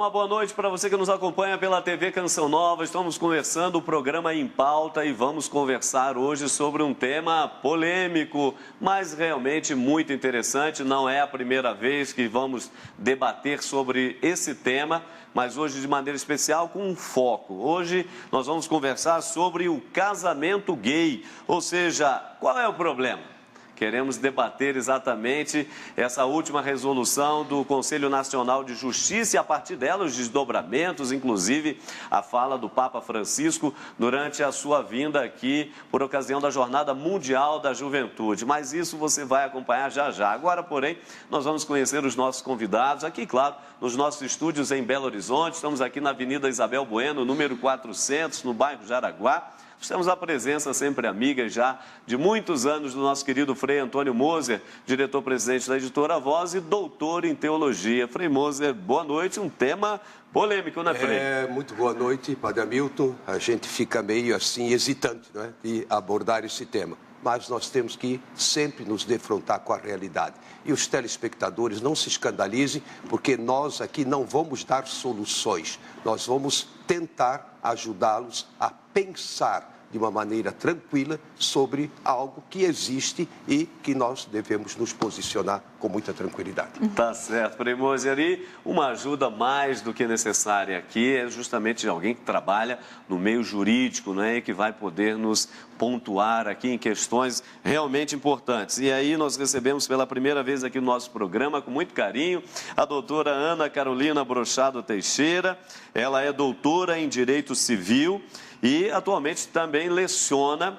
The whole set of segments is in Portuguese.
uma boa noite para você que nos acompanha pela TV Canção Nova. Estamos começando o programa Em Pauta e vamos conversar hoje sobre um tema polêmico, mas realmente muito interessante. Não é a primeira vez que vamos debater sobre esse tema, mas hoje de maneira especial com um foco. Hoje nós vamos conversar sobre o casamento gay, ou seja, qual é o problema? Queremos debater exatamente essa última resolução do Conselho Nacional de Justiça e, a partir dela, os desdobramentos, inclusive a fala do Papa Francisco durante a sua vinda aqui por ocasião da Jornada Mundial da Juventude. Mas isso você vai acompanhar já já. Agora, porém, nós vamos conhecer os nossos convidados aqui, claro, nos nossos estúdios em Belo Horizonte. Estamos aqui na Avenida Isabel Bueno, número 400, no bairro Jaraguá. Temos a presença sempre amiga já de muitos anos do nosso querido Frei Antônio Moser, diretor-presidente da Editora Voz e doutor em teologia. Frei Moser, boa noite. Um tema polêmico, né, Frei? Muito boa noite, Padre Hamilton. A gente fica meio assim hesitante, não é, de abordar esse tema. Mas nós temos que sempre nos defrontar com a realidade. E os telespectadores não se escandalizem, porque nós aqui não vamos dar soluções. Nós vamos tentar ajudá-los a pensar de uma maneira tranquila sobre algo que existe e que nós devemos nos posicionar com muita tranquilidade. Tá certo, Frei Moser. E uma ajuda mais do que necessária aqui é justamente alguém que trabalha no meio jurídico, né, e que vai poder nos pontuar aqui em questões realmente importantes. E aí nós recebemos pela primeira vez aqui no nosso programa, com muito carinho, a doutora Ana Carolina Brochado Teixeira. Ela é doutora em Direito Civil e atualmente também leciona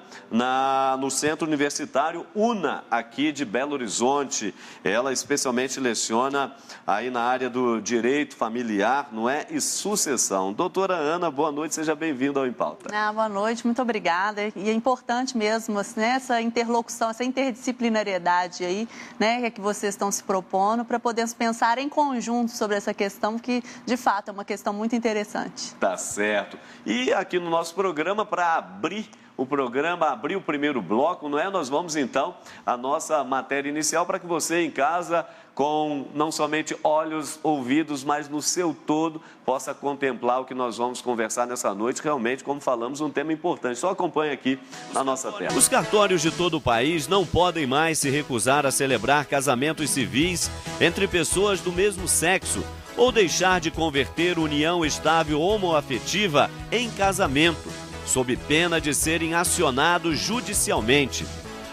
no Centro Universitário UNA, aqui de Belo Horizonte. Ela especialmente leciona aí na área do direito familiar, não é? E sucessão. Doutora Ana, boa noite, seja bem-vinda ao Em Pauta. Boa noite, muito obrigada. E é importante mesmo, né, essa interlocução, essa interdisciplinariedade aí, né, que vocês estão se propondo para podermos pensar em conjunto sobre essa questão, que de fato é uma questão muito interessante. Tá certo. E aqui no nosso programa, para abrir o programa, abrir o primeiro bloco, não é? Nós vamos então à nossa matéria inicial para que você em casa, com não somente olhos, ouvidos, mas no seu todo, possa contemplar o que nós vamos conversar nessa noite. Realmente, como falamos, um tema importante. Só acompanhe aqui na nossa tela. Os cartórios de todo o país não podem mais se recusar a celebrar casamentos civis entre pessoas do mesmo sexo ou deixar de converter união estável homoafetiva em casamento, sob pena de serem acionados judicialmente.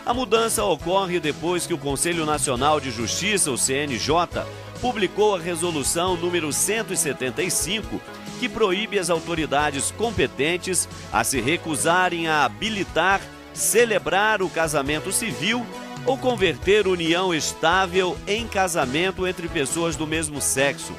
A mudança ocorre depois que o Conselho Nacional de Justiça, o CNJ, publicou a resolução número 175, que proíbe as autoridades competentes a se recusarem a habilitar, celebrar o casamento civil ou converter união estável em casamento entre pessoas do mesmo sexo.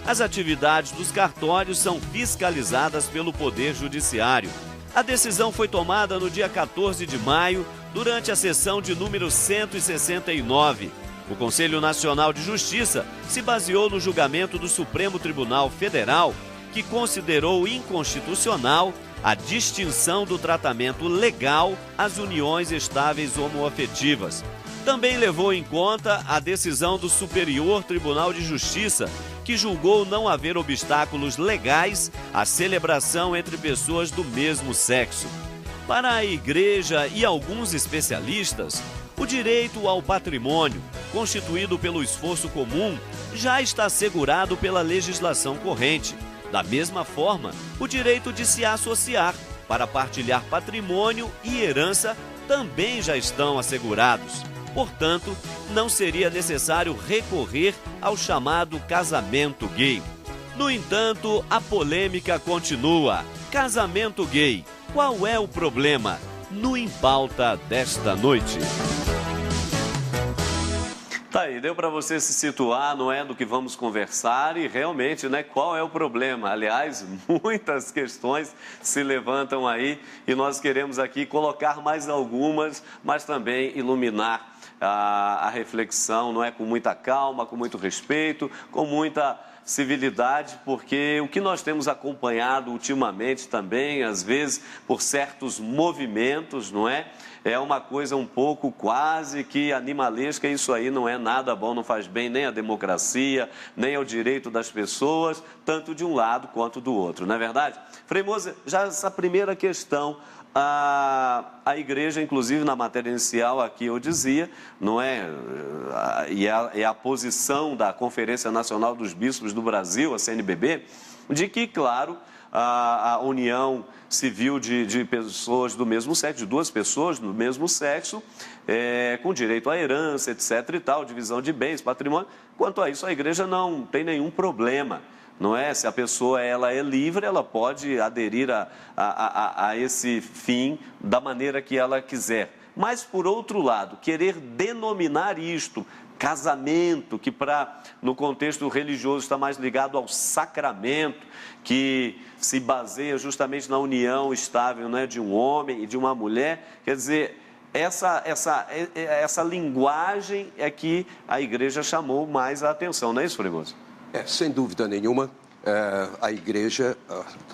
As atividades dos cartórios são fiscalizadas pelo Poder Judiciário. A decisão foi tomada no dia 14 de maio, durante a sessão de número 169. O Conselho Nacional de Justiça se baseou no julgamento do Supremo Tribunal Federal, que considerou inconstitucional a distinção do tratamento legal às uniões estáveis homoafetivas. Também levou em conta a decisão do Superior Tribunal de Justiça, que julgou não haver obstáculos legais à celebração entre pessoas do mesmo sexo. Para a Igreja e alguns especialistas, o direito ao patrimônio, constituído pelo esforço comum, já está assegurado pela legislação corrente. Da mesma forma, o direito de se associar para partilhar patrimônio e herança também já estão assegurados. Portanto, não seria necessário recorrer ao chamado casamento gay. No entanto, a polêmica continua. Casamento gay, qual é o problema? No Em Pauta desta noite. Tá aí, deu para você se situar, não é, do que vamos conversar e realmente, né, qual é o problema? Aliás, muitas questões se levantam aí e nós queremos aqui colocar mais algumas, mas também iluminar a reflexão, não é, com muita calma, com muito respeito, com muita civilidade, porque o que nós temos acompanhado ultimamente também, às vezes, por certos movimentos, não é? É uma coisa um pouco quase que animalesca, e isso aí não é nada bom, não faz bem nem à democracia, nem ao direito das pessoas, tanto de um lado quanto do outro, não é verdade? Frei Moser, já essa primeira questão, a igreja, inclusive na matéria inicial aqui eu dizia, não é? E a posição da Conferência Nacional dos Bispos do Brasil, a CNBB, de que, claro, a união civil de pessoas do mesmo sexo, de duas pessoas do mesmo sexo, com direito à herança, etc. e tal, divisão de bens, patrimônio. Quanto a isso, a igreja não tem nenhum problema, não é? Se a pessoa ela é livre, ela pode aderir a esse fim da maneira que ela quiser. Mas, por outro lado, querer denominar isto casamento, que no contexto religioso está mais ligado ao sacramento, que se baseia justamente na união estável, né, de um homem e de uma mulher, quer dizer, essa linguagem é que a igreja chamou mais a atenção, não é isso, Frei Moser? Sem dúvida nenhuma, a igreja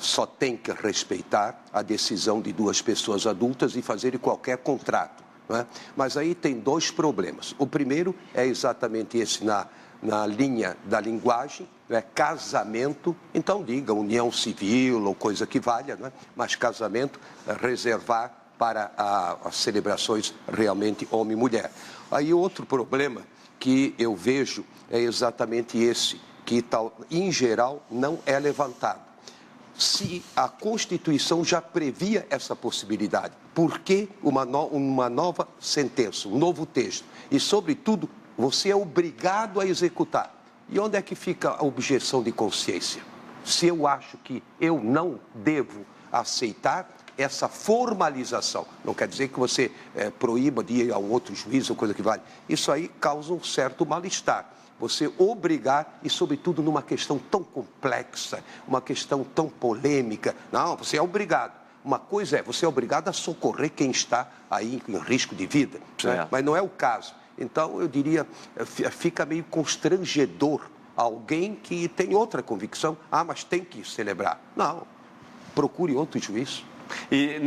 só tem que respeitar a decisão de duas pessoas adultas e fazer qualquer contrato. Não é? Mas aí tem dois problemas. O primeiro é exatamente esse na linha da linguagem, não é? Casamento, então diga união civil ou coisa que valha, não é? Mas casamento reservar para as celebrações realmente homem e mulher. Aí outro problema que eu vejo é exatamente esse, que em geral não é levantado. Se a Constituição já previa essa possibilidade, por que uma nova sentença, um novo texto? E, sobretudo, você é obrigado a executar. E onde é que fica a objeção de consciência? Se eu acho que eu não devo aceitar essa formalização, não quer dizer que você proíba de ir a um outro juiz ou coisa que vale. Isso aí causa um certo mal-estar. Você obrigar, e sobretudo numa questão tão complexa, uma questão tão polêmica. Não, você é obrigado. Uma coisa é, você é obrigado a socorrer quem está aí em risco de vida, né? Mas não é o caso. Então, eu diria, fica meio constrangedor alguém que tem outra convicção. Mas tem que celebrar. Não, procure outro juiz. E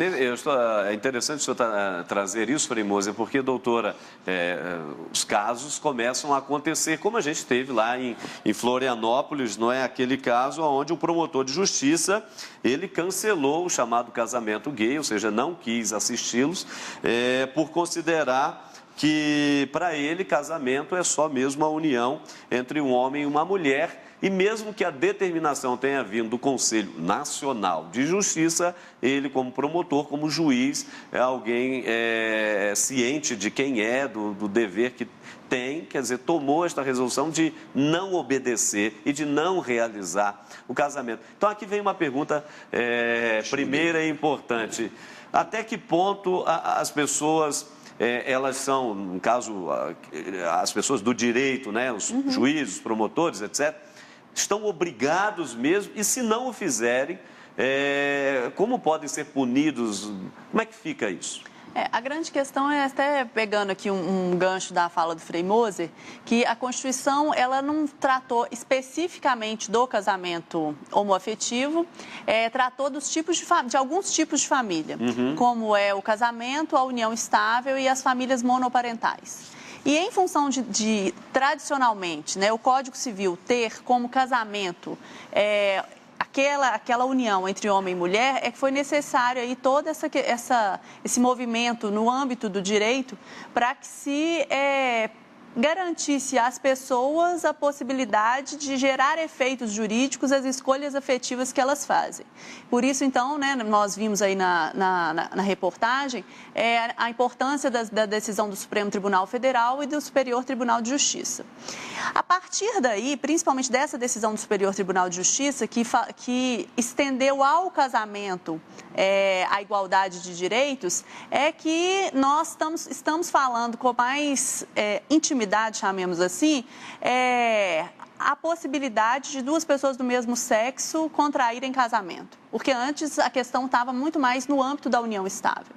é interessante o senhor trazer isso, Frei Moser, porque, doutora, os casos começam a acontecer, como a gente teve lá em Florianópolis, não é? Aquele caso onde o promotor de justiça, ele cancelou o chamado casamento gay, ou seja, não quis assisti-los, por considerar que, para ele, casamento é só mesmo a união entre um homem e uma mulher. E mesmo que a determinação tenha vindo do Conselho Nacional de Justiça, ele, como promotor, como juiz, é alguém ciente de quem é, do dever que tem, quer dizer, tomou esta resolução de não obedecer e de não realizar o casamento. Então, aqui vem uma pergunta primeira e importante. Até que ponto as pessoas... elas são, no caso, as pessoas do direito, né, os juízes, os promotores, etc., estão obrigados mesmo, e se não o fizerem, como podem ser punidos? Como é que fica isso? A grande questão é, até pegando aqui um gancho da fala do Frei Moser, que a Constituição ela não tratou especificamente do casamento homoafetivo, tratou dos tipos de alguns tipos de família, como é o casamento, a união estável e as famílias monoparentais. E em função de tradicionalmente, né, o Código Civil ter como casamento aquela união entre homem e mulher, que foi necessário aí todo esse movimento no âmbito do direito para que se garantisse às pessoas a possibilidade de gerar efeitos jurídicos às escolhas afetivas que elas fazem. Por isso, então, né, nós vimos aí na reportagem a importância da decisão do Supremo Tribunal Federal e do Superior Tribunal de Justiça. A partir daí, principalmente dessa decisão do Superior Tribunal de Justiça, que estendeu ao casamento a igualdade de direitos, é que nós estamos falando com mais intimidade, chamemos assim, a possibilidade de duas pessoas do mesmo sexo contraírem casamento. Porque antes a questão estava muito mais no âmbito da união estável.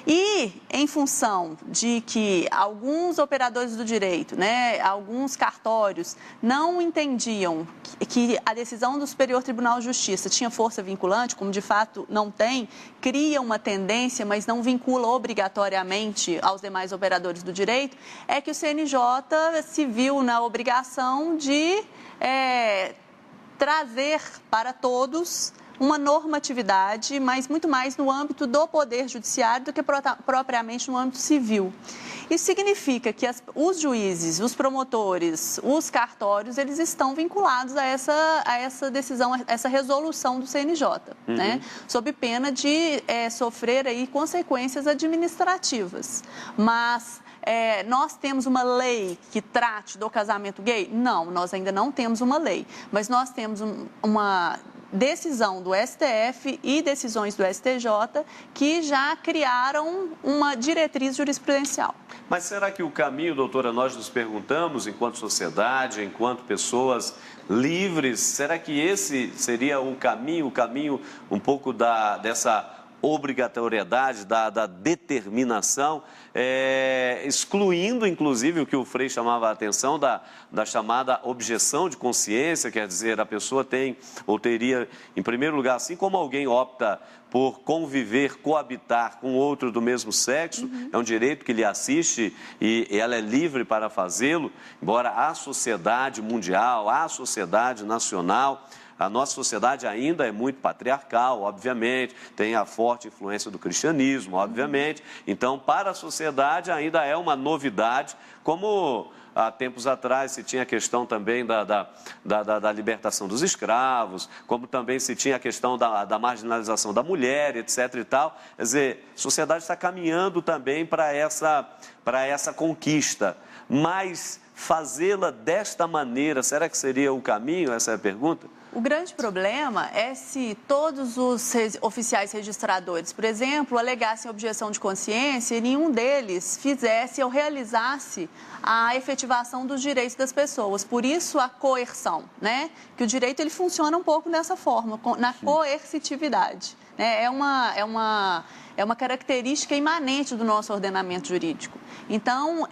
E em função de que alguns operadores do direito, né, alguns cartórios, não entendiam que a decisão do Superior Tribunal de Justiça tinha força vinculante, como de fato não tem, cria uma tendência, mas não vincula obrigatoriamente aos demais operadores do direito, é que o CNJ se viu na obrigação de trazer para todos uma normatividade, mas muito mais no âmbito do Poder Judiciário do que propriamente no âmbito civil. Isso significa que os juízes, os promotores, os cartórios, eles estão vinculados a essa decisão, a essa resolução do CNJ, né? Sob pena de sofrer aí consequências administrativas. Mas nós temos uma lei que trate do casamento gay? Não, nós ainda não temos uma lei, mas nós temos uma decisão do STF e decisões do STJ que já criaram uma diretriz jurisprudencial. Mas será que o caminho, doutora, nós nos perguntamos, enquanto sociedade, enquanto pessoas livres, será que esse seria o caminho um pouco dessa obrigatoriedade, da determinação, excluindo, inclusive, o que o Frei chamava a atenção da chamada objeção de consciência, quer dizer, a pessoa tem ou teria, em primeiro lugar, assim como alguém opta por conviver, coabitar com outro do mesmo sexo, é um direito que lhe assiste e ela é livre para fazê-lo, embora a sociedade mundial, a sociedade nacional, a nossa sociedade ainda é muito patriarcal, obviamente, tem a forte influência do cristianismo, obviamente. Então, para a sociedade ainda é uma novidade, como há tempos atrás se tinha a questão também da libertação dos escravos, como também se tinha a questão da marginalização da mulher, etc. e tal. Quer dizer, a sociedade está caminhando também para essa conquista, mas fazê-la desta maneira, será que seria o caminho? Essa é a pergunta. O grande problema é se todos os oficiais registradores, por exemplo, alegassem objeção de consciência e nenhum deles fizesse ou realizasse a efetivação dos direitos das pessoas. Por isso a coerção, né? Que o direito ele funciona um pouco dessa forma, na coercitividade. Né? É uma característica imanente do nosso ordenamento jurídico. Então,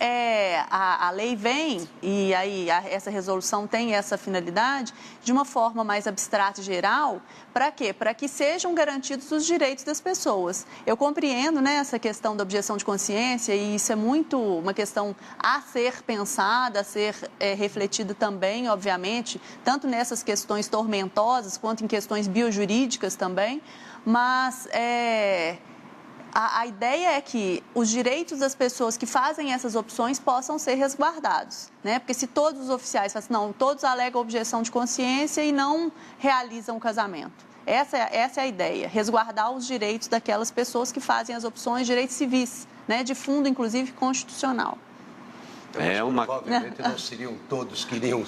a lei vem, e aí essa resolução tem essa finalidade, de uma forma mais abstrata e geral, para quê? Para que sejam garantidos os direitos das pessoas. Eu compreendo, né, essa questão da objeção de consciência, e isso é muito uma questão a ser pensada, a ser refletida também, obviamente, tanto nessas questões tormentosas, quanto em questões biojurídicas também, mas a ideia é que os direitos das pessoas que fazem essas opções possam ser resguardados, né? Porque se todos os oficiais falam, não, todos alegam objeção de consciência e não realizam o casamento. Essa é a ideia, resguardar os direitos daquelas pessoas que fazem as opções, direitos civis, né? De fundo, inclusive, constitucional. Provavelmente não seriam todos que iriam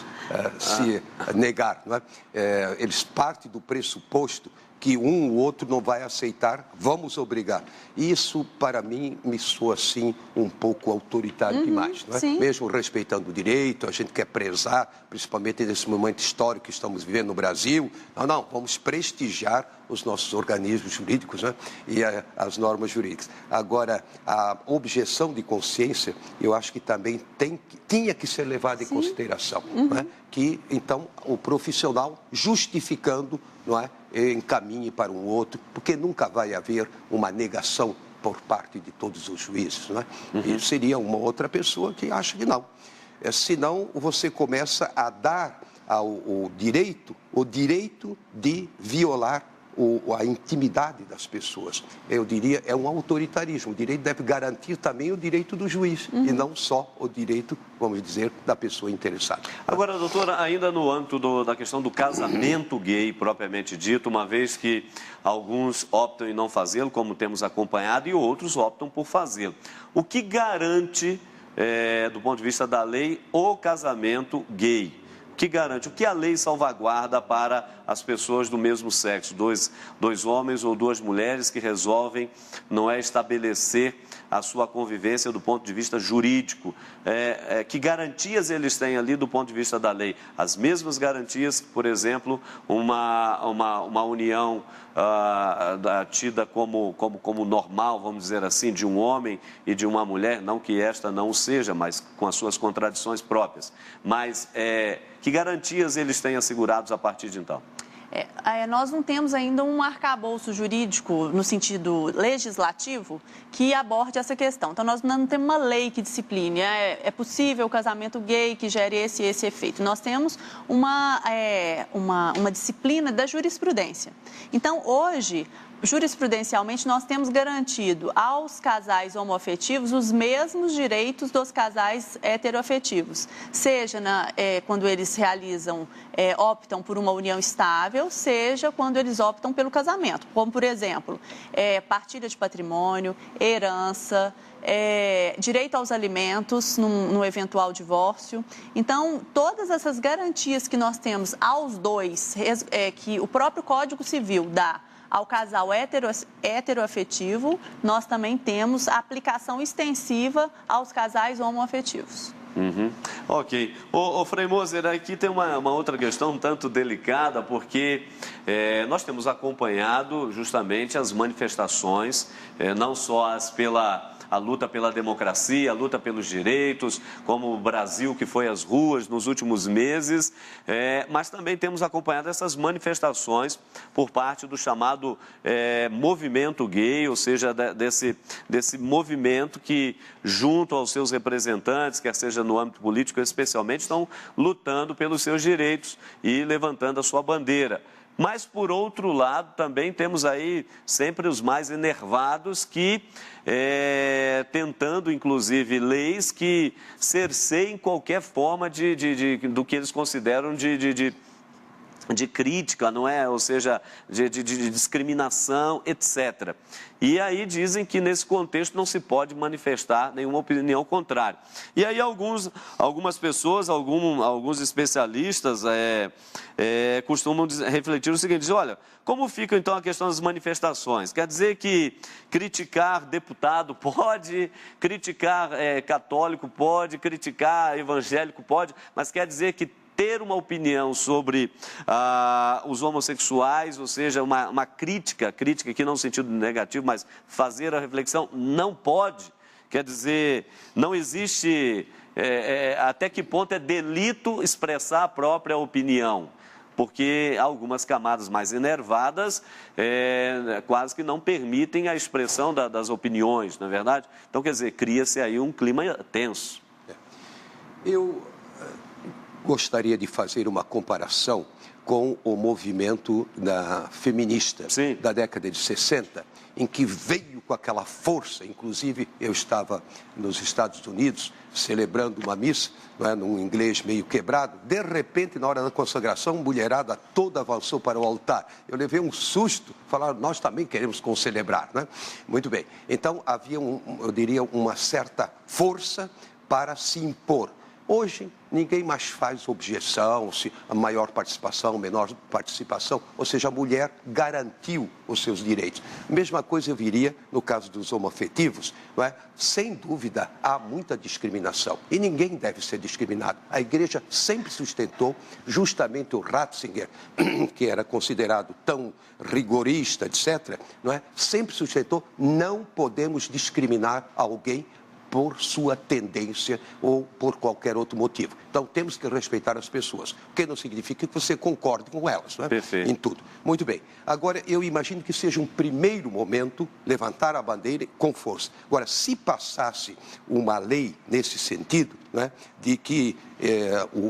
se negar, não é? Eles partem do pressuposto que um ou outro não vai aceitar, vamos obrigar. Isso, para mim, me soa, assim, um pouco autoritário demais, não é? Sim. Mesmo respeitando o direito, a gente quer prezar, principalmente nesse momento histórico que estamos vivendo no Brasil. Não, vamos prestigiar os nossos organismos jurídicos, né? E as normas jurídicas. Agora, a objeção de consciência, eu acho que também tinha que ser levada em consideração, não é? Que, então, o profissional justificando, não é? Encaminhe para um outro, porque nunca vai haver uma negação por parte de todos os juízes, não é? E seria uma outra pessoa que acha que não. Senão, você começa a dar ao direito o direito de violar a intimidade das pessoas. Eu diria, é um autoritarismo. O direito deve garantir também o direito do juiz, e não só o direito, vamos dizer, da pessoa interessada. Agora, doutora, ainda no âmbito da questão do casamento gay, propriamente dito, uma vez que alguns optam em não fazê-lo, como temos acompanhado, e outros optam por fazê-lo. O que garante, do ponto de vista da lei, o casamento gay? Que garante, o que a lei salvaguarda para as pessoas do mesmo sexo, dois homens ou duas mulheres que resolvem não estabelecer a sua convivência do ponto de vista jurídico. Que garantias eles têm ali do ponto de vista da lei? As mesmas garantias, por exemplo, uma união tida como normal, vamos dizer assim, de um homem e de uma mulher, não que esta não seja, mas com as suas contradições próprias. Mas que garantias eles têm assegurados a partir de então? Nós não temos ainda um arcabouço jurídico, no sentido legislativo, que aborde essa questão. Então, nós não temos uma lei que discipline. É possível o casamento gay que gere esse efeito. Nós temos uma disciplina da jurisprudência. Então, hoje, jurisprudencialmente, nós temos garantido aos casais homoafetivos os mesmos direitos dos casais heteroafetivos, seja quando eles optam por uma união estável, seja quando eles optam pelo casamento, como, por exemplo, partilha de patrimônio, herança, direito aos alimentos no eventual divórcio. Então, todas essas garantias que nós temos aos dois, que o próprio Código Civil dá ao casal heteroafetivo, nós também temos a aplicação extensiva aos casais homoafetivos. Ok. Frei Moser, aqui tem uma outra questão um tanto delicada, porque nós temos acompanhado justamente as manifestações, não só a luta pela democracia, a luta pelos direitos, como o Brasil que foi às ruas nos últimos meses, mas também temos acompanhado essas manifestações por parte do chamado movimento gay, ou seja, desse movimento que, junto aos seus representantes, quer seja no âmbito político especialmente, estão lutando pelos seus direitos e levantando a sua bandeira. Mas, por outro lado, também temos aí sempre os mais enervados que, tentando, inclusive, leis que cerceiem qualquer forma do que eles consideram de crítica, não é? Ou seja, de discriminação, etc. E aí dizem que nesse contexto não se pode manifestar nenhuma opinião contrária. E aí algumas pessoas, alguns especialistas costumam refletir o seguinte: olha, como fica então a questão das manifestações? Quer dizer que criticar deputado pode, criticar católico pode, criticar evangélico pode, mas quer dizer que ter uma opinião sobre os homossexuais, ou seja, uma crítica aqui não no sentido negativo, mas fazer a reflexão, não pode. Quer dizer, não existe até que ponto é delito expressar a própria opinião, porque algumas camadas mais enervadas quase que não permitem a expressão das opiniões, não é verdade? Então, quer dizer, cria-se aí um clima tenso. Eu gostaria de fazer uma comparação com o movimento feminista da década de 60, em que veio com aquela força. Inclusive, eu estava nos Estados Unidos celebrando uma missa, num inglês meio quebrado. De repente, na hora da consagração, a mulherada toda avançou para o altar. Eu levei um susto, falaram: nós também queremos celebrar, né? Muito bem. Então, havia, eu diria, uma certa força para se impor. Hoje, ninguém mais faz objeção, se a maior participação, menor participação, ou seja, a mulher garantiu os seus direitos. Mesma coisa eu viria no caso dos homoafetivos, não é? Sem dúvida, há muita discriminação e ninguém deve ser discriminado. A igreja sempre sustentou, justamente o Ratzinger, que era considerado tão rigorista, etc., não é? Sempre sustentou: não podemos discriminar alguém por sua tendência ou por qualquer outro motivo. Então, temos que respeitar as pessoas, o que não significa que você concorde com elas, não é? Perfeito. Em tudo. Muito bem. Agora, eu imagino que seja um primeiro momento levantar a bandeira com força. Agora, se passasse uma lei nesse sentido, não é? De que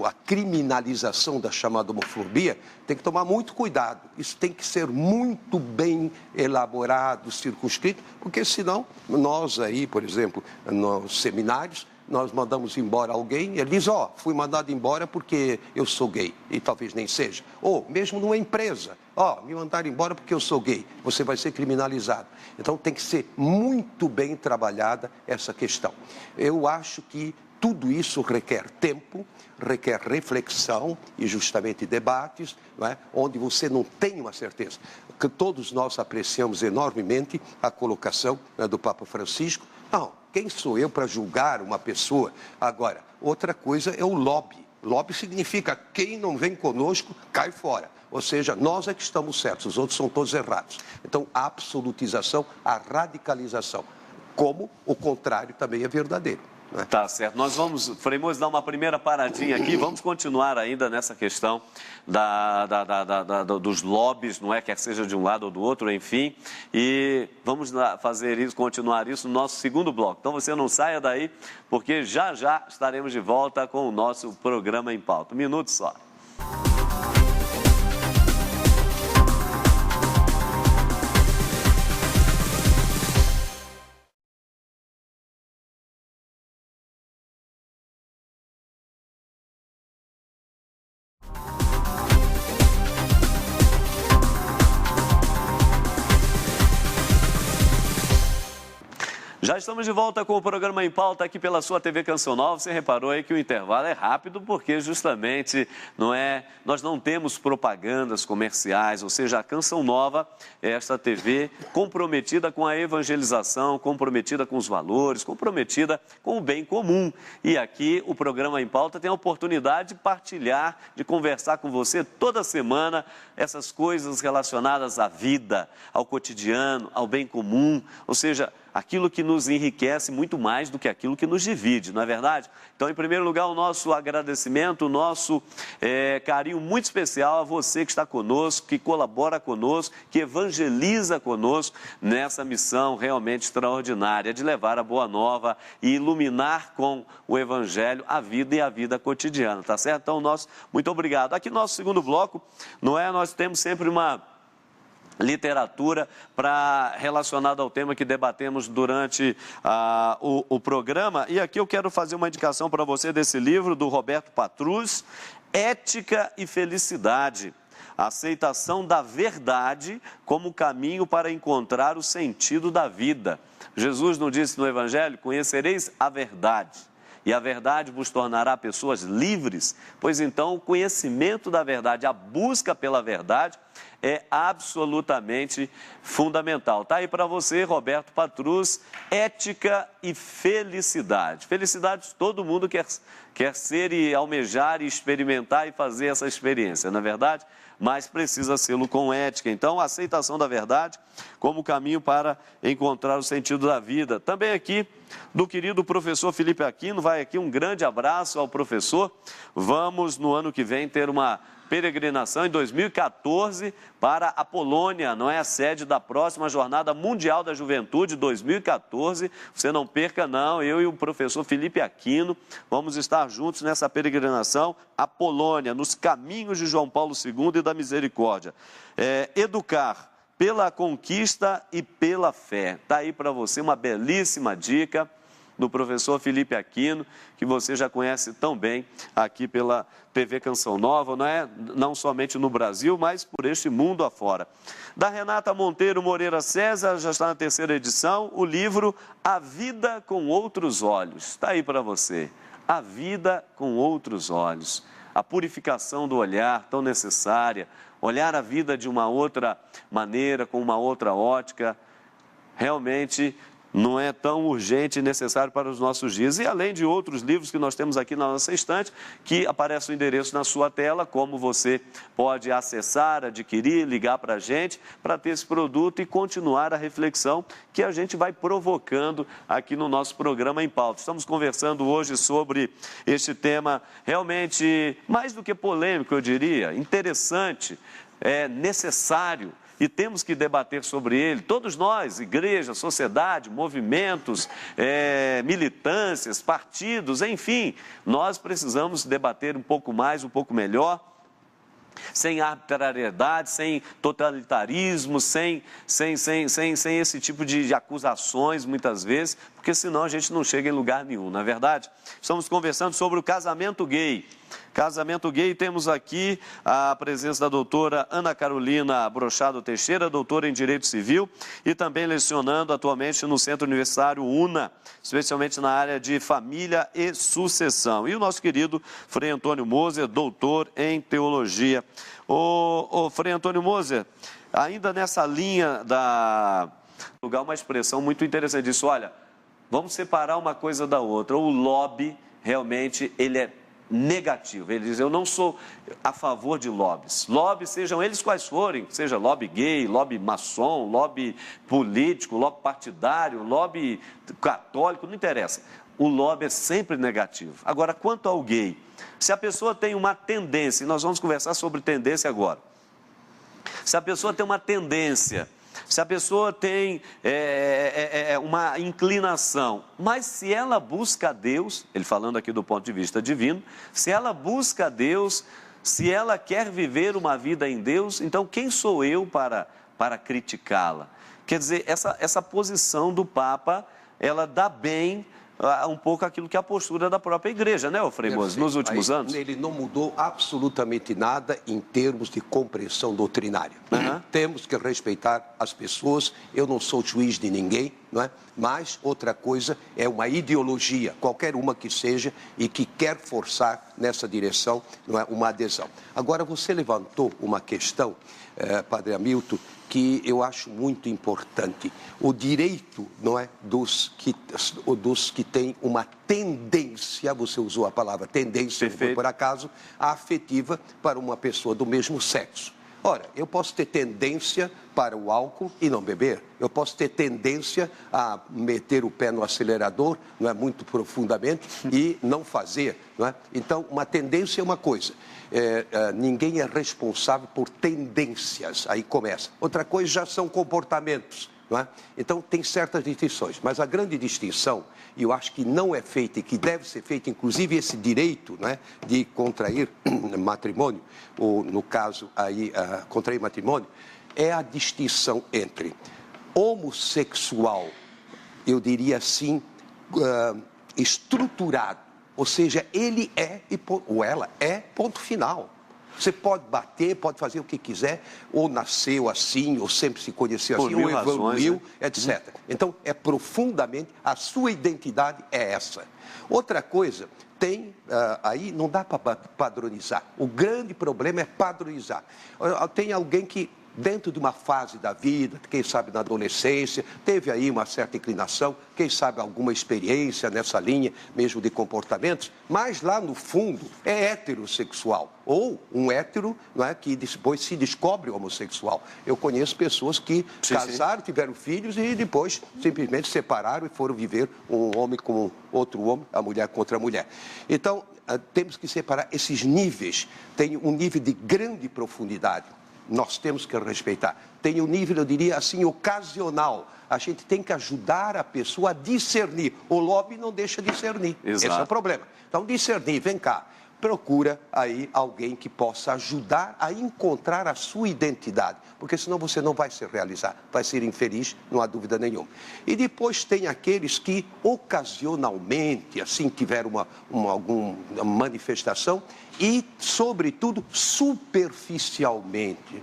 a criminalização da chamada homofobia, tem que tomar muito cuidado. Isso tem que ser muito bem elaborado, circunscrito, porque senão nós aí, por exemplo, nos seminários, nós mandamos embora alguém, ele diz: fui mandado embora porque eu sou gay, e talvez nem seja. Ou mesmo numa empresa: me mandaram embora porque eu sou gay, você vai ser criminalizado. Então tem que ser muito bem trabalhada essa questão. Eu acho que tudo isso requer tempo, requer reflexão e justamente debates, não é? Onde você não tem uma certeza. Que todos nós apreciamos enormemente a colocação, né, do Papa Francisco. Não, quem sou eu para julgar uma pessoa? Agora, outra coisa é o lobby Lobby significa quem não vem conosco cai fora. Ou seja, nós é que estamos certos, os outros são todos errados. Então, a absolutização, a radicalização, como o contrário também é verdadeiro. Né? Tá certo. Nós vamos, Frei Moisés, dar uma primeira paradinha aqui. Vamos continuar ainda nessa questão dos lobbies, não é? Quer seja de um lado ou do outro, enfim. E vamos fazer isso, continuar isso no nosso segundo bloco. Então você não saia daí, porque já já estaremos de volta com o nosso programa em pauta. Um minuto só. Já estamos de volta com o programa em pauta aqui pela sua TV Canção Nova. Você reparou aí que o intervalo é rápido porque justamente nós não temos propagandas comerciais, ou seja, a Canção Nova é esta TV comprometida com a evangelização, comprometida com os valores, comprometida com o bem comum. E aqui o programa em pauta tem a oportunidade de partilhar, de conversar com você toda semana essas coisas relacionadas à vida, ao cotidiano, ao bem comum, ou seja, aquilo que nos enriquece muito mais do que aquilo que nos divide, não é verdade? Então, em primeiro lugar, o nosso agradecimento, o nosso carinho muito especial a você que está conosco, que colabora conosco, que evangeliza conosco nessa missão realmente extraordinária de levar a boa nova e iluminar com o Evangelho a vida e a vida cotidiana, tá certo? Então, muito obrigado. Aqui no nosso segundo bloco, nós temos sempre uma literatura relacionada ao tema que debatemos durante o programa. E aqui eu quero fazer uma indicação para você desse livro do Roberto Patrus, Ética e Felicidade, a aceitação da verdade como caminho para encontrar o sentido da vida. Jesus nos disse no Evangelho: conhecereis a verdade, e a verdade vos tornará pessoas livres. Pois então o conhecimento da verdade, a busca pela verdade é absolutamente fundamental. Está aí para você, Roberto Patrus, Ética e Felicidade. Felicidade todo mundo quer ser e almejar e experimentar e fazer essa experiência, não é verdade? Mas precisa sê-lo com ética. Então, a aceitação da verdade como caminho para encontrar o sentido da vida. Também aqui, do querido professor Felipe Aquino, vai aqui um grande abraço ao professor. Vamos, no ano que vem, ter uma peregrinação em 2014 para a Polônia, não é? A sede da próxima Jornada Mundial da Juventude 2014. Você não perca não, eu e o professor Felipe Aquino vamos estar juntos nessa peregrinação à Polônia, nos caminhos de João Paulo II e da misericórdia. Educar pela conquista e pela fé. Está aí para você uma belíssima dica do professor Felipe Aquino, que você já conhece tão bem aqui pela TV Canção Nova, não é? Não somente no Brasil, mas por este mundo afora. Da Renata Monteiro Moreira César, já está na 3ª edição, o livro A Vida com Outros Olhos. Está aí para você. A Vida com Outros Olhos. A purificação do olhar, tão necessária. Olhar a vida de uma outra maneira, com uma outra ótica, realmente não é tão urgente e necessário para os nossos dias. E além de outros livros que nós temos aqui na nossa estante, que aparece o endereço na sua tela, como você pode acessar, adquirir, ligar para a gente, para ter esse produto e continuar a reflexão que a gente vai provocando aqui no nosso programa em pauta. Estamos conversando hoje sobre este tema realmente mais do que polêmico, eu diria, interessante, necessário. E temos que debater sobre ele, todos nós, igreja, sociedade, movimentos, militâncias, partidos, enfim, nós precisamos debater um pouco mais, um pouco melhor, sem arbitrariedade, sem totalitarismo, sem esse tipo de acusações, muitas vezes, porque senão a gente não chega em lugar nenhum, não é verdade? Estamos conversando sobre o casamento gay. Casamento gay, temos aqui a presença da doutora Ana Carolina Brochado Teixeira, doutora em Direito Civil e também lecionando atualmente no Centro Universitário UNA, especialmente na área de Família e Sucessão. E o nosso querido Frei Antônio Moser, doutor em Teologia. Ô Frei Antônio Moser, ainda nessa linha lugar uma expressão muito interessante disso, olha, vamos separar uma coisa da outra. O lobby, realmente, ele é negativo. Ele diz, eu não sou a favor de lobbies. Lobbies, sejam eles quais forem, seja lobby gay, lobby maçom, lobby político, lobby partidário, lobby católico, não interessa. O lobby é sempre negativo. Agora, quanto ao gay, se a pessoa tem uma tendência, e nós vamos conversar sobre tendência agora, se a pessoa tem uma tendência, se a pessoa tem uma inclinação, mas se ela busca a Deus, ele falando aqui do ponto de vista divino, se ela busca a Deus, se ela quer viver uma vida em Deus, então quem sou eu para criticá-la? Quer dizer, essa posição do Papa, ela dá bem um pouco aquilo que é a postura da própria igreja, né, Frei Moisés, nos últimos anos? Ele não mudou absolutamente nada em termos de compreensão doutrinária. Temos que respeitar as pessoas, eu não sou juiz de ninguém, não é? Mas outra coisa é uma ideologia, qualquer uma que seja, e que quer forçar nessa direção, não é, uma adesão. Agora, você levantou uma questão, Padre Hamilton, que eu acho muito importante. O direito, não é, dos que têm uma tendência, você usou a palavra tendência, não foi por acaso, afetiva para uma pessoa do mesmo sexo. Ora, eu posso ter tendência para o álcool e não beber. Eu posso ter tendência a meter o pé no acelerador, não é, muito profundamente, e não fazer, não é? Então, uma tendência é uma coisa. Ninguém é responsável por tendências, aí começa. Outra coisa já são comportamentos, não é? Então, tem certas distinções, mas a grande distinção, e eu acho que não é feita e que deve ser feita, inclusive esse direito, não é, de contrair matrimônio, ou no caso aí, contrair matrimônio, é a distinção entre homossexual, eu diria assim, estruturado, ou seja, ele é ou ela é, ponto final. Você pode bater, pode fazer o que quiser, ou nasceu assim, ou sempre se conheceu assim, ou evoluiu, etc. Então, é profundamente, a sua identidade é essa. Outra coisa, aí não dá para padronizar. O grande problema é padronizar. Tem alguém que, dentro de uma fase da vida, quem sabe na adolescência, teve aí uma certa inclinação, quem sabe alguma experiência nessa linha mesmo de comportamentos, mas lá no fundo é heterossexual, ou um hétero, não é, que depois se descobre homossexual. Eu conheço pessoas que casaram, tiveram filhos e depois simplesmente separaram e foram viver um homem com outro homem, a mulher com outra mulher. Então, temos que separar esses níveis. Tem um nível de grande profundidade. Nós temos que respeitar. Tem um nível, eu diria assim, ocasional. A gente tem que ajudar a pessoa a discernir. O lobby não deixa discernir. Exato. Esse é o problema. Então, discernir, vem cá. Procura aí alguém que possa ajudar a encontrar a sua identidade, porque senão você não vai se realizar, vai ser infeliz, não há dúvida nenhuma. E depois tem aqueles que ocasionalmente, assim, tiveram alguma manifestação e, sobretudo, superficialmente.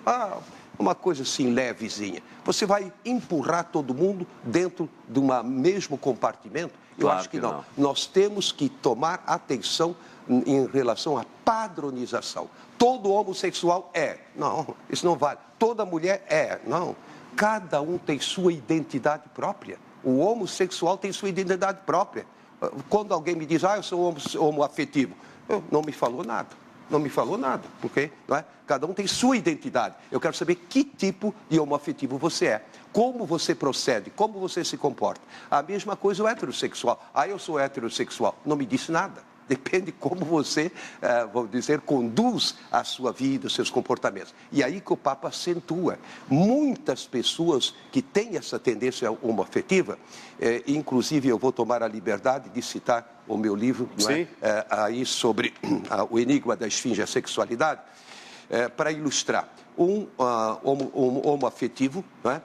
Uma coisa assim levezinha. Você vai empurrar todo mundo dentro de um mesmo compartimento? Eu acho que não. Nós temos que tomar atenção em relação à padronização. Todo homossexual é. Não, isso não vale. Toda mulher é. Não. Cada um tem sua identidade própria. O homossexual tem sua identidade própria. Quando alguém me diz, eu sou homoafetivo, não me falou nada. Não me falou nada, porque não é? Cada um tem sua identidade. Eu quero saber que tipo de homoafetivo você é, como você procede, como você se comporta. A mesma coisa o heterossexual. Eu sou heterossexual. Não me disse nada. Depende como você, vamos dizer, conduz a sua vida, os seus comportamentos. E aí que o Papa acentua. Muitas pessoas que têm essa tendência homoafetiva, inclusive eu vou tomar a liberdade de citar o meu livro, não é? Aí sobre o enigma da esfinge e a sexualidade, para ilustrar. Um homoafetivo, não é?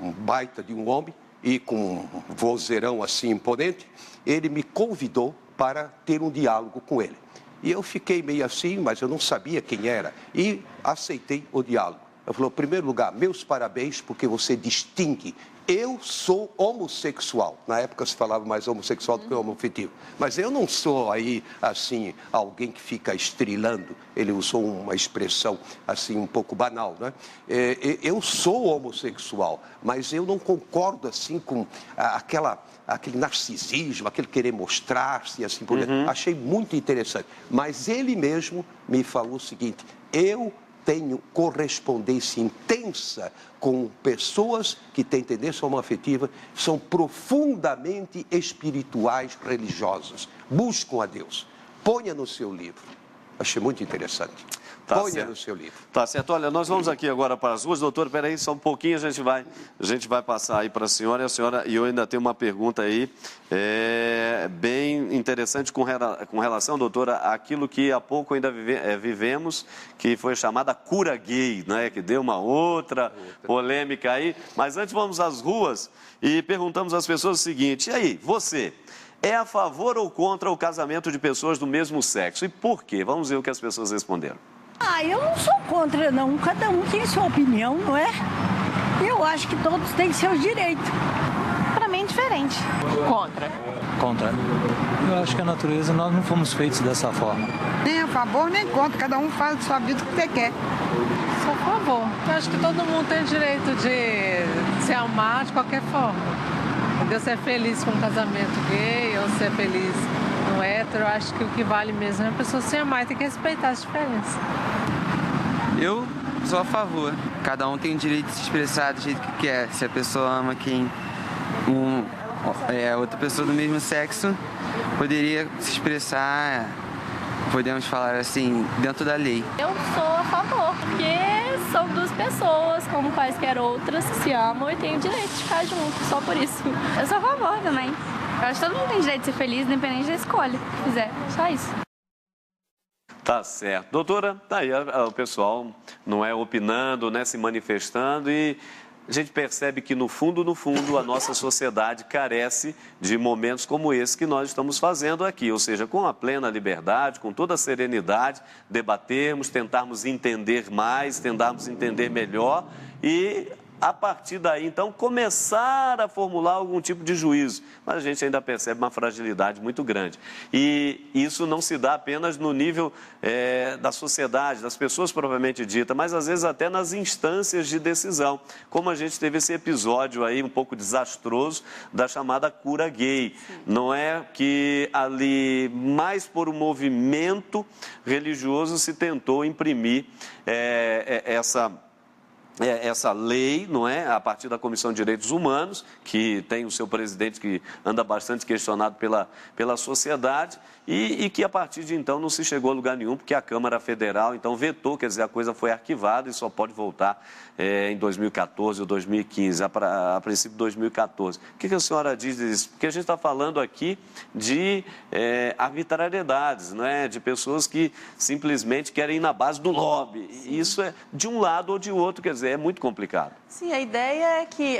Um baita de um homem e com um vozeirão assim imponente, ele me convidou para ter um diálogo com ele. E eu fiquei meio assim, mas eu não sabia quem era. E aceitei o diálogo. Ela falou, em primeiro lugar, meus parabéns, porque você distingue. Eu sou homossexual. Na época se falava mais homossexual do que homoafetivo. Mas eu não sou aí, assim, alguém que fica estrilando. Ele usou uma expressão, assim, um pouco banal, né? Eu sou homossexual, mas eu não concordo, assim, com aquele narcisismo, aquele querer mostrar-se, assim por diante. Achei muito interessante. Mas ele mesmo me falou o seguinte, eu tenho correspondência intensa com pessoas que têm tendência homoafetiva, são profundamente espirituais, religiosas, buscam a Deus. Ponha no seu livro. Achei muito interessante. Ponha no seu livro. Tá certo. Olha, nós vamos aqui agora para as ruas. Doutor, peraí, só um pouquinho, a gente vai passar aí para a senhora. E eu ainda tenho uma pergunta aí, bem interessante com relação, doutora, àquilo que há pouco ainda vivemos, que foi chamada cura gay, né? Que deu uma outra polêmica aí. Mas antes vamos às ruas e perguntamos às pessoas o seguinte, e aí, você é a favor ou contra o casamento de pessoas do mesmo sexo? E por quê? Vamos ver o que as pessoas responderam. Eu não sou contra, não. Cada um tem sua opinião, não é? Eu acho que todos têm seus direitos. Para mim é diferente. Contra. Contra. Eu acho que a natureza, nós não fomos feitos dessa forma. Nem a favor, nem contra. Cada um faz a sua vida o que você quer. Sou a favor. Eu acho que todo mundo tem direito de se amar de qualquer forma. Entendeu? Ser feliz com um casamento gay ou ser feliz no hétero, eu acho que o que vale mesmo é a pessoa se amar e ter que respeitar as diferenças. Eu sou a favor. Cada um tem o direito de se expressar do jeito que quer. Se a pessoa ama outra pessoa do mesmo sexo, poderia se expressar, podemos falar assim, dentro da lei. Eu sou a favor, porque são duas pessoas, como quaisquer outras, que se amam e têm o direito de ficar juntos, só por isso. Eu sou a favor também. Eu acho que todo mundo tem direito de ser feliz, independente da escolha que fizer. Só isso. Tá certo. Doutora, tá aí o pessoal, não é, opinando, né, se manifestando e a gente percebe que no fundo, a nossa sociedade carece de momentos como esse que nós estamos fazendo aqui, ou seja, com a plena liberdade, com toda a serenidade, debatermos, tentarmos entender mais, tentarmos entender melhor e a partir daí, então, começar a formular algum tipo de juízo. Mas a gente ainda percebe uma fragilidade muito grande. E isso não se dá apenas no nível da sociedade, das pessoas propriamente dita, mas às vezes até nas instâncias de decisão. Como a gente teve esse episódio aí um pouco desastroso da chamada cura gay. Sim. Não é que ali, mais por um movimento religioso, se tentou imprimir essa lei, não é? A partir da Comissão de Direitos Humanos, que tem o seu presidente que anda bastante questionado pela sociedade e que a partir de então não se chegou a lugar nenhum, porque a Câmara Federal então vetou, quer dizer, a coisa foi arquivada e só pode voltar em 2014 ou 2015, a princípio 2014. O que a senhora diz disso? Porque a gente está falando aqui de arbitrariedades, não é? De pessoas que simplesmente querem ir na base do lobby. E isso é de um lado ou de outro, quer dizer, é muito complicado. Sim, a ideia é que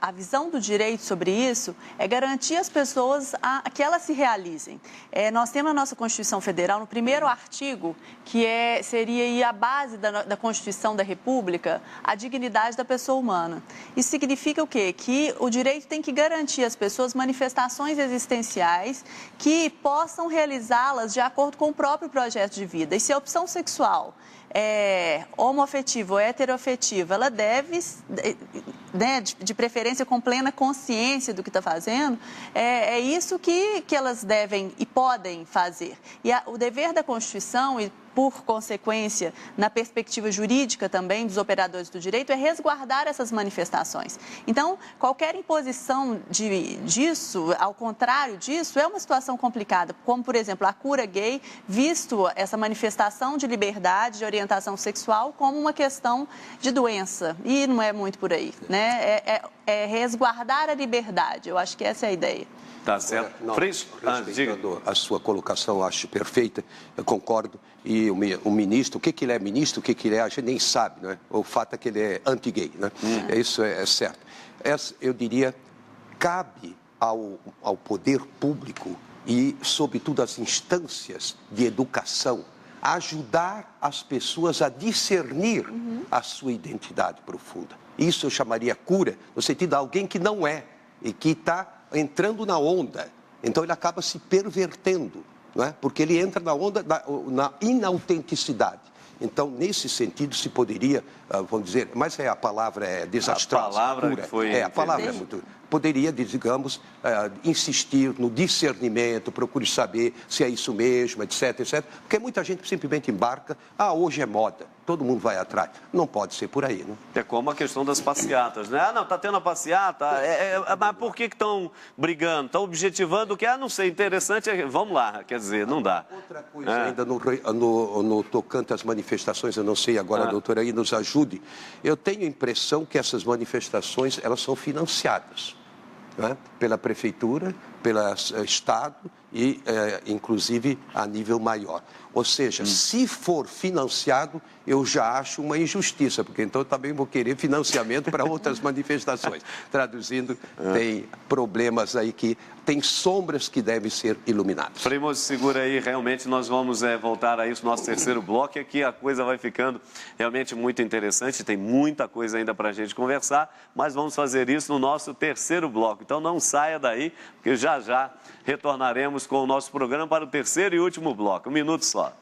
a visão do direito sobre isso é garantir às pessoas que elas se realizem. Nós temos na nossa Constituição Federal, no primeiro artigo, que seria aí a base da Constituição da República, a dignidade da pessoa humana. Isso significa o quê? Que o direito tem que garantir às pessoas manifestações existenciais que possam realizá-las de acordo com o próprio projeto de vida. E se a opção sexual homoafetiva ou heteroafetiva, ela deve, né, de preferência com plena consciência do que está fazendo, é isso que elas devem e podem fazer. E o dever da Constituição e por consequência, na perspectiva jurídica também dos operadores do direito, é resguardar essas manifestações. Então, qualquer imposição disso, ao contrário disso, é uma situação complicada, como, por exemplo, a cura gay, visto essa manifestação de liberdade, de orientação sexual, como uma questão de doença. E não é muito por aí, né? É resguardar a liberdade, eu acho que essa é a ideia. Tá certo. Respeitando a sua colocação, eu acho perfeita, eu concordo. E o ministro, o que ele é ministro, o que ele é, a gente nem sabe, né? O fato é que ele é anti-gay, né? Isso é certo. Eu diria, cabe ao poder público e, sobretudo, às instâncias de educação, ajudar as pessoas a discernir a sua identidade profunda. Isso eu chamaria cura, no sentido de alguém que não é e que está entrando na onda. Então ele acaba se pervertendo, não é? Porque ele entra na onda na inautenticidade. Então, nesse sentido, se poderia, vamos dizer, mas a palavra é desastrosa. A palavra cura. que foi... a palavra é muito... Poderia, digamos, insistir no discernimento, procure saber se é isso mesmo, etc, etc. Porque muita gente simplesmente embarca, hoje é moda, todo mundo vai atrás. Não pode ser por aí, né? É como a questão das passeatas, né? Não, tá tendo a passeata, mas por que estão brigando? Estão objetivando o que? Não sei, interessante, vamos lá, quer dizer, não dá. Outra coisa ainda no tocante às manifestações, eu não sei agora, a doutora aí nos ajude, eu tenho a impressão que essas manifestações, elas são financiadas. Né? Pela prefeitura, pelo Estado e, inclusive, a nível maior. Ou seja, se for financiado, eu já acho uma injustiça, porque então eu também vou querer financiamento para outras manifestações. Traduzindo, tem problemas aí tem sombras que devem ser iluminadas. Frei Mose, segura aí, realmente nós vamos voltar a isso, nosso terceiro bloco, e aqui a coisa vai ficando realmente muito interessante, tem muita coisa ainda para a gente conversar, mas vamos fazer isso no nosso terceiro bloco. Então não saia daí, porque já retornaremos com o nosso programa para o terceiro e último bloco. 1 minuto só.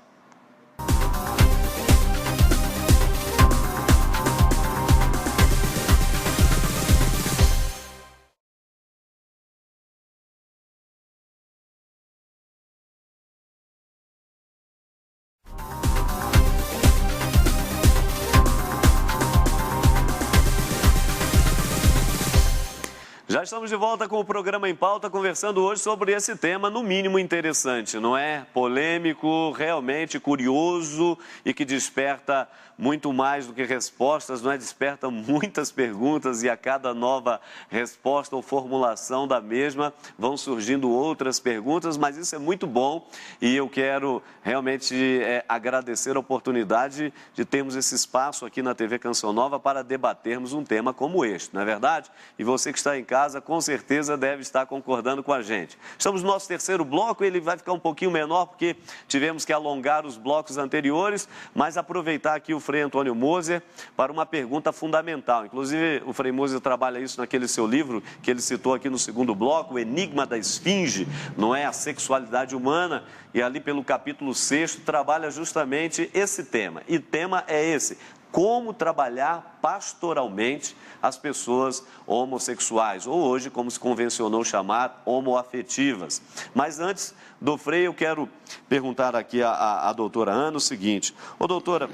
Já estamos de volta com o programa Em Pauta, conversando hoje sobre esse tema, no mínimo interessante, não é? Polêmico, realmente curioso e que desperta muito mais do que respostas, não é? Desperta muitas perguntas e a cada nova resposta ou formulação da mesma vão surgindo outras perguntas, mas isso é muito bom e eu quero realmente agradecer a oportunidade de termos esse espaço aqui na TV Canção Nova para debatermos um tema como este, não é verdade? E você que está em casa, com certeza deve estar concordando com a gente. Estamos no nosso terceiro bloco, ele vai ficar um pouquinho menor porque tivemos que alongar os blocos anteriores, mas aproveitar aqui o Frei Antônio Moser para uma pergunta fundamental. Inclusive, o Frei Moser trabalha isso naquele seu livro que ele citou aqui no segundo bloco, O Enigma da Esfinge, não é? A sexualidade humana, e ali pelo capítulo 6 trabalha justamente esse tema. E o tema é esse: como trabalhar pastoralmente as pessoas homossexuais, ou hoje, como se convencionou chamar, homoafetivas. Mas antes do Frei, eu quero perguntar aqui à doutora Ana o seguinte: doutora,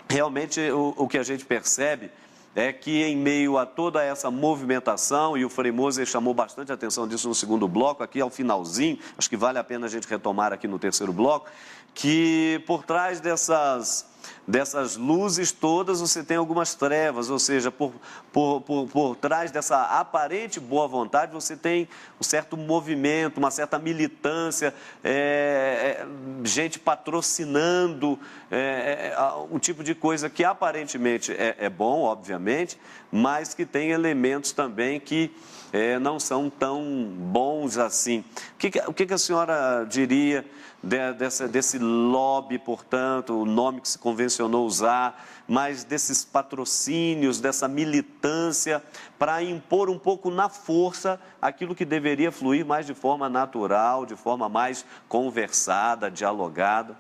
realmente o que a gente percebe é que em meio a toda essa movimentação, e o Frei Moser chamou bastante atenção disso no segundo bloco, aqui ao finalzinho, acho que vale a pena a gente retomar aqui no terceiro bloco, que por trás dessas luzes todas você tem algumas trevas, ou seja, por trás dessa aparente boa vontade você tem um certo movimento, uma certa militância, gente patrocinando, um tipo de coisa que aparentemente é bom, obviamente, mas que tem elementos também que não são tão bons assim. O que a senhora diria desse lobby, portanto, o nome que se convencionou usar, mas desses patrocínios, dessa militância, para impor um pouco na força aquilo que deveria fluir mais de forma natural, de forma mais conversada, dialogada?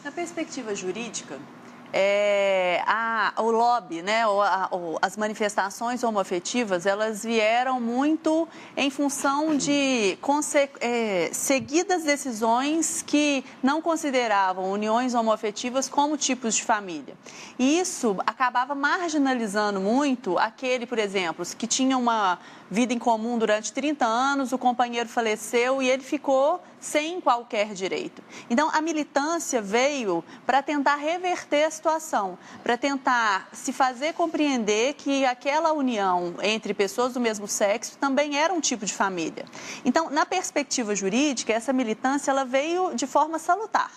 Na perspectiva jurídica, o lobby, né, as manifestações homoafetivas, elas vieram muito em função de seguidas decisões que não consideravam uniões homoafetivas como tipos de família. E isso acabava marginalizando muito aquele, por exemplo, que tinha uma vida em comum durante 30 anos, o companheiro faleceu e ele ficou sem qualquer direito. Então, a militância veio para tentar reverter a situação, para tentar se fazer compreender que aquela união entre pessoas do mesmo sexo também era um tipo de família. Então, na perspectiva jurídica, essa militância ela veio de forma salutar.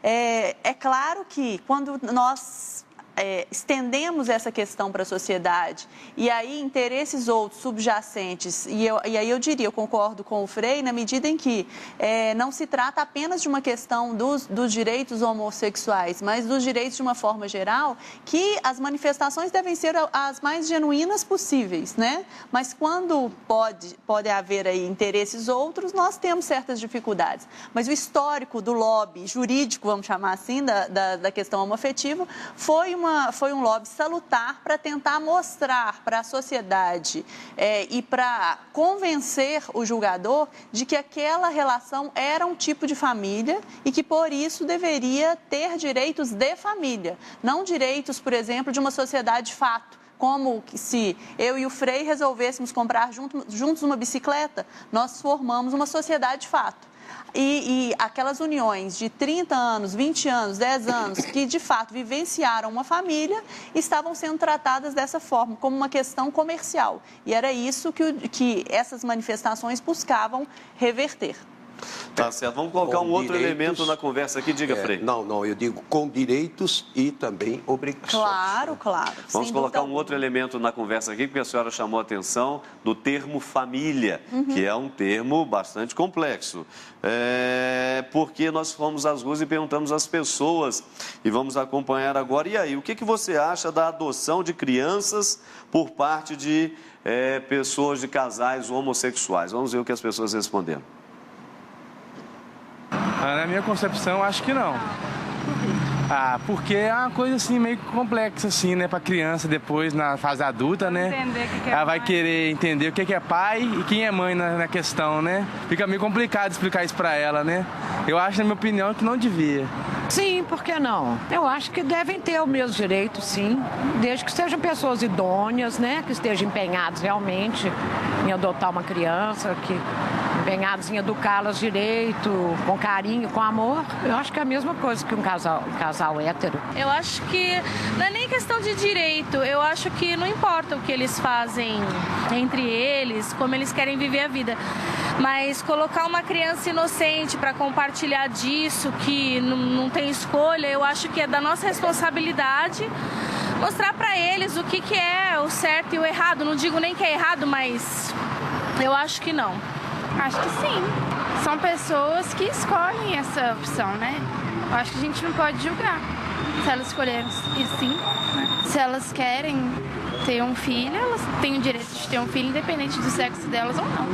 É claro que quando nós estendemos essa questão para a sociedade e aí interesses outros subjacentes, e aí eu diria, eu concordo com o Frei, na medida em que não se trata apenas de uma questão dos direitos homossexuais, mas dos direitos de uma forma geral, que as manifestações devem ser as mais genuínas possíveis, né? Mas quando pode haver aí interesses outros, nós temos certas dificuldades. Mas o histórico do lobby jurídico, vamos chamar assim, da questão homoafetiva, foi um lobby salutar para tentar mostrar para a sociedade e para convencer o julgador de que aquela relação era um tipo de família e que, por isso, deveria ter direitos de família, não direitos, por exemplo, de uma sociedade de fato. Como se eu e o Frei resolvêssemos comprar juntos uma bicicleta, nós formamos uma sociedade de fato. E aquelas uniões de 30 anos, 20 anos, 10 anos, que de fato vivenciaram uma família, estavam sendo tratadas dessa forma, como uma questão comercial. E era isso que essas manifestações buscavam reverter. Tá certo. Vamos colocar um outro elemento na conversa aqui. Diga, Frei. Não, eu digo com direitos e também obrigações. Claro. Vamos colocar um outro elemento na conversa aqui, porque a senhora chamou a atenção do termo família, que é um termo bastante complexo. Porque nós fomos às ruas e perguntamos às pessoas, e vamos acompanhar agora. E aí, o que você acha da adoção de crianças por parte de pessoas, de casais homossexuais? Vamos ver o que as pessoas responderam. Na minha concepção, acho que não. Porque é uma coisa assim meio complexa assim, né, para criança depois na fase adulta, né? Entender o que é ela vai querer entender o que é pai e quem é mãe na questão, né? Fica meio complicado explicar isso para ela, né? Eu acho, na minha opinião, que não devia. Sim, por que não? Eu acho que devem ter o mesmo direito, sim, desde que sejam pessoas idôneas, né, que estejam empenhadas realmente em adotar uma criança, empenhados em educá-las direito, com carinho, com amor. Eu acho que é a mesma coisa que um casal hétero. Eu acho que não é nem questão de direito, eu acho que não importa o que eles fazem entre eles, como eles querem viver a vida. Mas colocar uma criança inocente para compartilhar disso, que não tem escolha, eu acho que é da nossa responsabilidade mostrar para eles o que é o certo e o errado. Não digo nem que é errado, mas eu acho que não. Acho que sim. São pessoas que escolhem essa opção, né? Eu acho que a gente não pode julgar se elas escolherem e sim. Se elas querem ter um filho, elas têm o direito de ter um filho, independente do sexo delas ou não.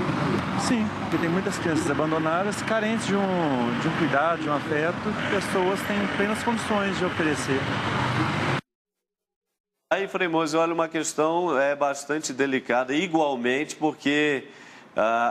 Sim, porque tem muitas crianças abandonadas, carentes de um cuidado, de um afeto, que pessoas têm plenas condições de oferecer. Aí, Frei Moisés, olha, uma questão bastante delicada, igualmente, porque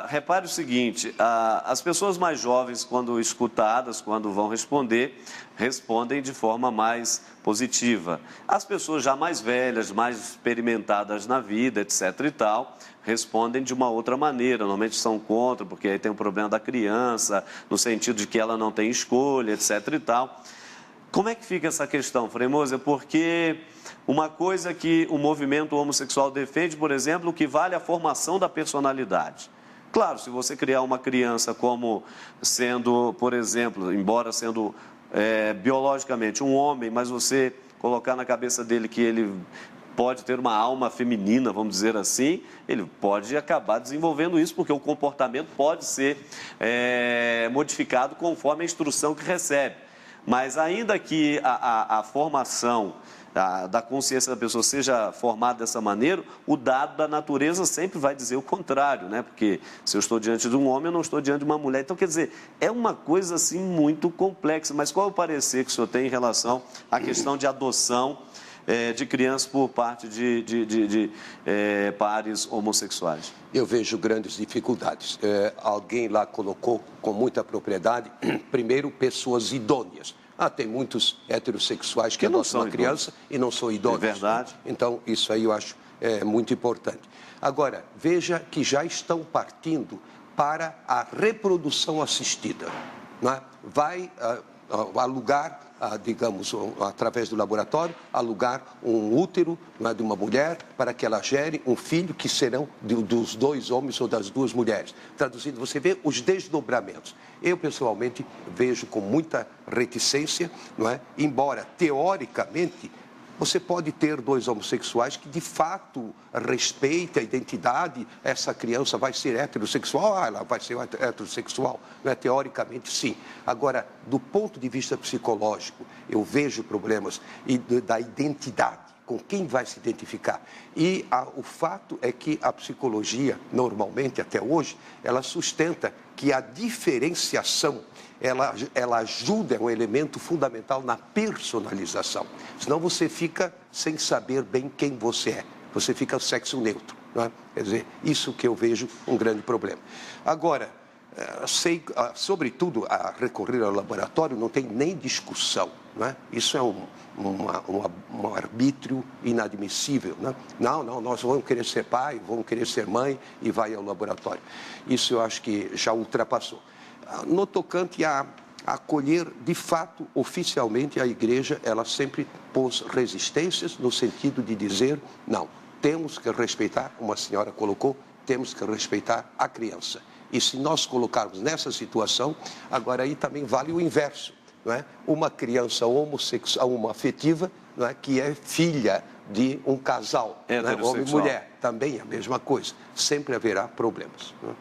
repare o seguinte, as pessoas mais jovens, quando escutadas, quando vão responder, respondem de forma mais positiva. As pessoas já mais velhas, mais experimentadas na vida, etc. e tal, respondem de uma outra maneira, normalmente são contra, porque aí tem o problema da criança, no sentido de que ela não tem escolha, etc. e tal. Como é que fica essa questão, Frei Moisés? Porque uma coisa que o movimento homossexual defende, por exemplo, o que vale a formação da personalidade. Claro, se você criar uma criança como sendo, por exemplo, embora sendo biologicamente um homem, mas você colocar na cabeça dele que ele pode ter uma alma feminina, vamos dizer assim, ele pode acabar desenvolvendo isso, porque o comportamento pode ser modificado conforme a instrução que recebe. Mas ainda que a formação da consciência da pessoa seja formada dessa maneira, o dado da natureza sempre vai dizer o contrário, né? Porque se eu estou diante de um homem, eu não estou diante de uma mulher. Então, quer dizer, é uma coisa assim muito complexa. Mas qual é o parecer que o senhor tem em relação à questão de adoção de crianças por parte de pares homossexuais? Eu vejo grandes dificuldades. Alguém lá colocou com muita propriedade, primeiro, pessoas idôneas. Tem muitos heterossexuais que adotam uma criança e não são idôneos. É verdade. Então, isso aí eu acho muito importante. Agora, veja que já estão partindo para a reprodução assistida. Não é? Vai alugar, digamos, através do laboratório, alugar um útero, não é, de uma mulher para que ela gere um filho que serão dos dois homens ou das duas mulheres. Traduzindo, você vê os desdobramentos. Eu, pessoalmente, vejo com muita reticência, não é? Embora, teoricamente, Você pode ter 2 homossexuais que, de fato, respeitem a identidade. Essa criança vai ser heterossexual? Ela vai ser heterossexual. Não é? Teoricamente, sim. Agora, do ponto de vista psicológico, eu vejo problemas da identidade. Com quem vai se identificar. E o fato é que a psicologia, normalmente, até hoje, ela sustenta que a diferenciação, ela ajuda, é um elemento fundamental na personalização. Senão você fica sem saber bem quem você é. Você fica sexo neutro. Não é? Quer dizer, isso que eu vejo um grande problema. Agora, sobretudo, a recorrer ao laboratório não tem nem discussão. Não é? Isso é um arbítrio inadmissível. Não, nós vamos querer ser pai, vamos querer ser mãe e vai ao laboratório. Isso eu acho que já ultrapassou. No tocante a acolher, de fato, oficialmente, a igreja, ela sempre pôs resistências no sentido de dizer, não, temos que respeitar, como a senhora colocou, temos que respeitar a criança. E se nós colocarmos nessa situação, agora aí também vale o inverso. Não é? Uma criança homossexual, homoafetiva, não é? Que é filha de um casal, não é? Homem e mulher, também é a mesma coisa. Sempre haverá problemas. Não é?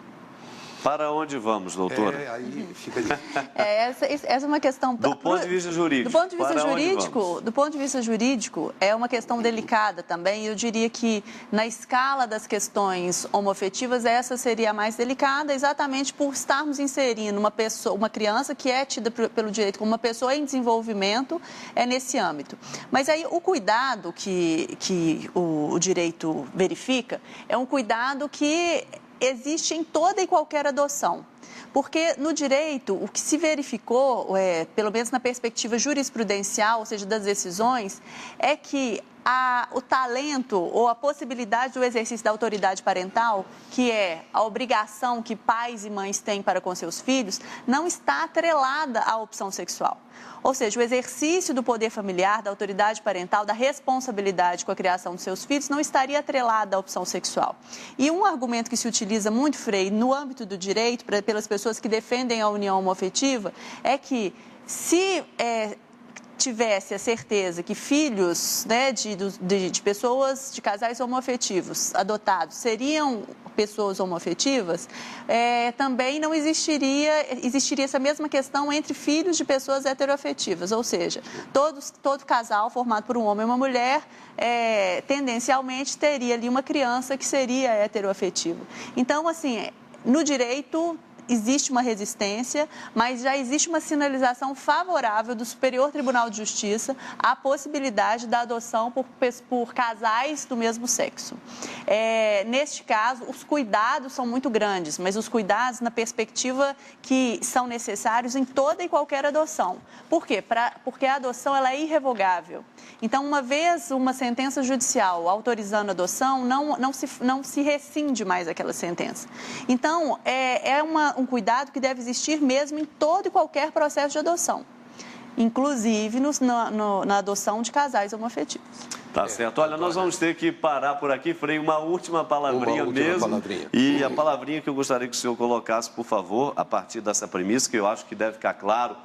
Para onde vamos, doutora? Aí fica essa é uma questão... Do ponto de vista jurídico. Do ponto de vista jurídico, é uma questão delicada também. Eu diria que, na escala das questões homoafetivas, essa seria a mais delicada, exatamente por estarmos inserindo uma criança que é tida pelo direito como uma pessoa em desenvolvimento, é nesse âmbito. Mas aí, o cuidado que o direito verifica é um cuidado que existe em toda e qualquer adoção. Porque no direito, o que se verificou, pelo menos na perspectiva jurisprudencial, ou seja, das decisões, é que o talento ou a possibilidade do exercício da autoridade parental, que é a obrigação que pais e mães têm para com seus filhos, não está atrelada à opção sexual. Ou seja, o exercício do poder familiar, da autoridade parental, da responsabilidade com a criação dos seus filhos não estaria atrelado à opção sexual. E um argumento que se utiliza muito, Frei, no âmbito do direito, pelas pessoas que defendem a união homoafetiva, é que se tivesse a certeza que filhos, né, de pessoas, de casais homoafetivos adotados todo pessoas homoafetivas, também não existiria essa mesma questão entre filhos de pessoas heteroafetivas, ou seja, todo casal formado por um homem e uma mulher, tendencialmente teria ali uma criança que seria heteroafetiva. Então, assim, no direito existe uma resistência, mas já existe uma sinalização favorável do Superior Tribunal de Justiça à possibilidade da adoção por casais do mesmo sexo. Neste caso, os cuidados são muito grandes, mas os cuidados na perspectiva que são necessários em toda e qualquer adoção. Por quê? Porque a adoção ela é irrevogável. Então, uma vez uma sentença judicial autorizando a adoção, não se rescinde mais aquela sentença. Então, um cuidado que deve existir mesmo em todo e qualquer processo de adoção, inclusive na adoção de casais homoafetivos. Tá certo. Olha, nós vamos ter que parar por aqui, Frei, uma última palavrinha mesmo. E a palavrinha que eu gostaria que o senhor colocasse, por favor, a partir dessa premissa, que eu acho que deve ficar claro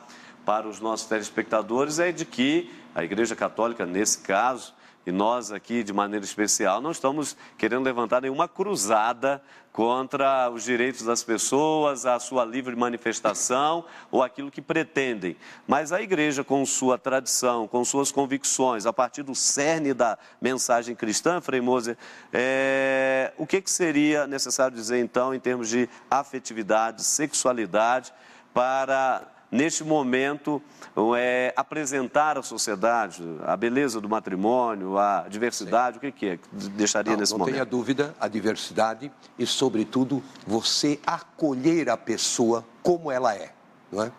para os nossos telespectadores, é de que a Igreja Católica, nesse caso, e nós aqui, de maneira especial, não estamos querendo levantar nenhuma cruzada contra os direitos das pessoas, a sua livre manifestação ou aquilo que pretendem. Mas a igreja, com sua tradição, com suas convicções, a partir do cerne da mensagem cristã, Frei Moser, o que seria necessário dizer, então, em termos de afetividade, sexualidade, para, neste momento, apresentar à sociedade a beleza do matrimônio, a diversidade? Sim. O que deixaria nesse momento? Não tenha dúvida, a diversidade e, sobretudo, você acolher a pessoa como ela é, não é?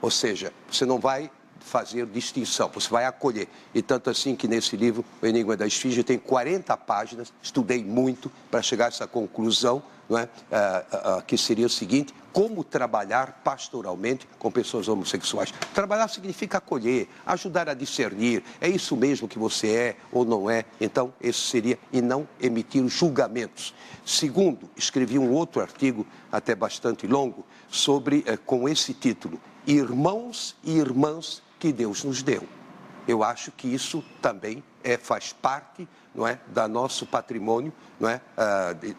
Ou seja, você não vai fazer distinção, você vai acolher. E tanto assim que nesse livro, O Enigma da Esfinge, tem 40 páginas, estudei muito para chegar a essa conclusão, não é? Que seria o seguinte: como trabalhar pastoralmente com pessoas homossexuais. Trabalhar significa acolher, ajudar a discernir, é isso mesmo que você é ou não é. Então, esse seria, e não emitir julgamentos. Segundo, escrevi um outro artigo, até bastante longo, com esse título: Irmãos e Irmãs que Deus nos deu. Eu acho que isso também faz parte, não é, do nosso patrimônio, não é,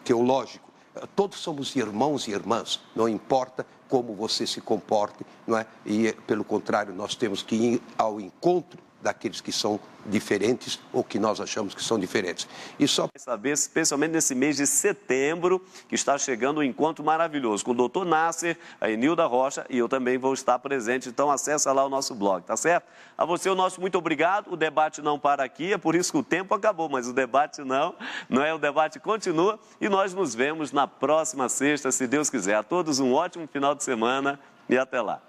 teológico. Todos somos irmãos e irmãs, não importa como você se comporte, não é? E, pelo contrário, nós temos que ir ao encontro daqueles que são diferentes ou que nós achamos que são diferentes. E só saber, especialmente nesse mês de setembro, que está chegando um encontro maravilhoso com o doutor Nasser, a Enilda Rocha, e eu também vou estar presente, então acessa lá o nosso blog, tá certo? A você o nosso muito obrigado, o debate não para aqui, é por isso que o tempo acabou, mas o debate não é, o debate continua e nós nos vemos na próxima sexta, se Deus quiser. A todos um ótimo final de semana e até lá.